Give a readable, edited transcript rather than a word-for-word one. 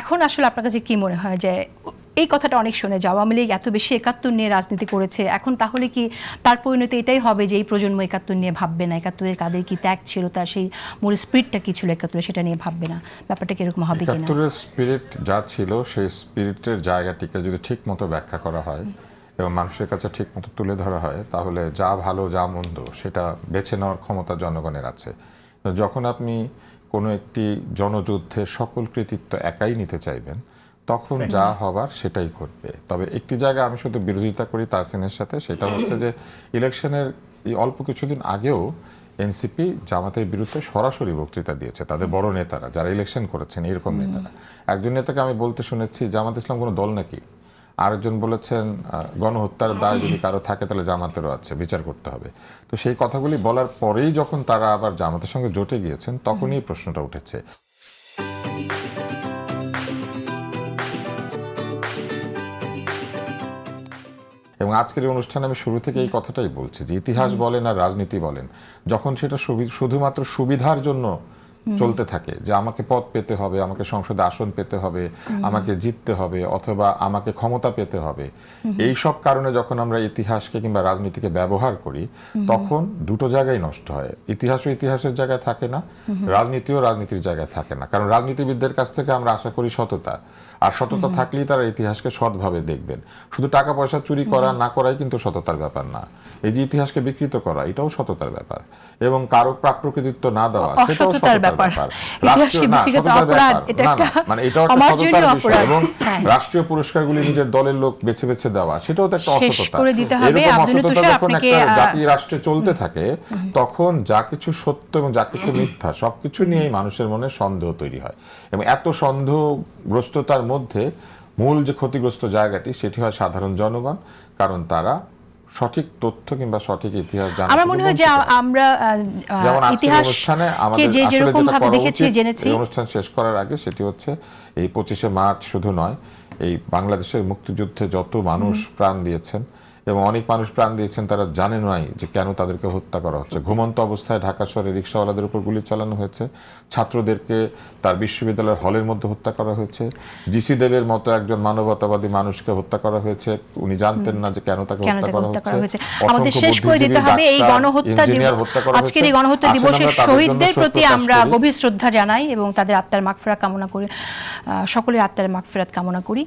এখন আসলে আপনার কাছে কি মনে হয় যে এই কথাটা অনেক শুনে যে আওয়ামী লীগ এত বেশি ৭১ নিয়ে রাজনীতি করেছে, এখন তাহলে কি তার পরিণতি এটাই হবে যে এই প্রজন্ম ৭১ নিয়ে ভাববে না, ৭১-এর কাদের কি ত্যাগ ছিল, তার সেই মূল স্পিরিটটা কি ছিল ৭১-এর, সেটা নিয়ে ভাববে না? ব্যাপারটা কিরকম হবে কিনা? ৭১-এর স্পিরিট যা ছিল সেই স্পিরিটের জায়গাটিকে যদি ঠিক মতো ব্যাখ্যা করা হয় এবং মানুষের কাছে ঠিক মতো তুলে ধরা হয়, তাহলে যা ভালো যা মন্দ সেটা বেছে নেওয়ার ক্ষমতা জনগণের আছে। যখন আপনি কোনো একটি জনযুদ্ধের সকল কৃতিত্ব একাই নিতে চাইবেন, তখন যা হবার সেটাই ঘটবে। তবে একটি জায়গায় আমি শুধু বিরোধিতা করি তাহসিনের সাথে, সেটা হচ্ছে যে ইলেকশনের এই অল্প কিছুদিন আগেও এনসিপি জামাতের বিরুদ্ধে সরাসরি বক্তৃতা দিয়েছে, তাদের বড় নেতারা যারা ইলেকশন করেছেন এরকম নেতারা। একজন নেতাকে আমি বলতে শুনেছি জামাত ইসলাম কোনো দল নাকি, আরেকজন বলেছেন গণহত্যার দায় যদি কারো থাকে তাহলে জামাতেরও আছে, বিচার করতে হবে। তো সেই কথাগুলি বলার পরেই যখন তারা আবার জামাতের সঙ্গে জোটে গিয়েছেন, তখনই প্রশ্নটা উঠেছে। এবং আজকের এই অনুষ্ঠানে আমি শুরু থেকে এই কথাটাই বলছি যে ইতিহাস বলেন আর রাজনীতি বলেন, যখন সেটা শুধুমাত্র সুবিধার জন্য চলতে থাকে, যে আমাকে পদ পেতে হবে, আমাকে সংসদে আসন পেতে হবে, আমাকে জিততে হবে, অথবা আমাকে ক্ষমতা পেতে হবে, এই সব কারণে যখন আমরা ইতিহাসকে কিংবা রাজনীতিকে ব্যবহার করি, তখন দুটো জায়গায় নষ্ট হয়। ইতিহাসও ইতিহাসের জায়গায় থাকে না, রাজনীতিও রাজনীতির জায়গায় থাকে না। কারণ রাজনীতিবিদদের কাছ থেকে আমরা আশা করি সততা, আর সততা থাকলেই তারা ইতিহাসকে সৎভাবে দেখবেন। শুধু টাকা পয়সা চুরি করা না করাই কিন্তু সততার ব্যাপার না, এই যে ইতিহাসকে বিকৃত করা এটাও সততার ব্যাপার, এবং কারো প্রাপ্য-কৃতিত্ব না দেওয়া সেটাও সততার ব্যাপার। মানে এটাও একটা সততার বিষয়। এবং রাষ্ট্রীয় পুরস্কারগুলি নিজের দলের লোক বেছে বেছে দেওয়া সেটাও তো একটা অসততা। এরকম অসততা যখন একটা জাতি রাষ্ট্রে চলতে থাকে, তখন যা কিছু সত্য এবং যা কিছু মিথ্যা সবকিছু নিয়েই মানুষের মনে সন্দেহ তৈরি হয়, এবং এত সন্দেহগ্রস্ততার মধ্যে মূল যে ক্ষতিগ্রস্ত জায়গাটি সেটি হয় সাধারণ জনগণ, কারণ তারা সঠিক তথ্য কিংবা সঠিক ইতিহাস জানা। আমার মনে হয় যে আমরা ইতিহাস আমাদের যে যেরকম ভাবে দেখেছি জেনেছি, এই অনুষ্ঠান শেষ করার আগে সেটি হচ্ছে এই 25শে মার্চ শুধু নয়, এই বাংলাদেশের মুক্তিযুদ্ধে যত মানুষ প্রাণ দিয়েছেন, এবং অনেক মানুষ প্রাণ দিয়েছেন তারা জানেন নাই যে কেন তাদেরকে হত্যা করা হচ্ছে। ঘুমন্ত অবস্থায় ঢাকা শহরে রিকশাওয়ালাদের উপর গুলি চালানো হয়েছে, ছাত্রদেরকে তার বিশ্ববিদ্যালয়ের হলের মধ্যে হত্যা করা হয়েছে, জিসি দেবের মতো একজন মানবতাবাদী মানুষকে হত্যা করা হয়েছে, উনি জানতেন না যে কেন তাকে হত্যা করা হচ্ছে। আমাদের শেষ করে দিতে হবে এই গণহত্যা দিবস, আজকের এই গণহত্যা দিবসের শহীদদের প্রতি আমরা গভীর শ্রদ্ধা জানাই এবং তাদের আত্মার মাগফিরাত কামনা করি, সকলের আত্মার মাগফিরাত কামনা করি।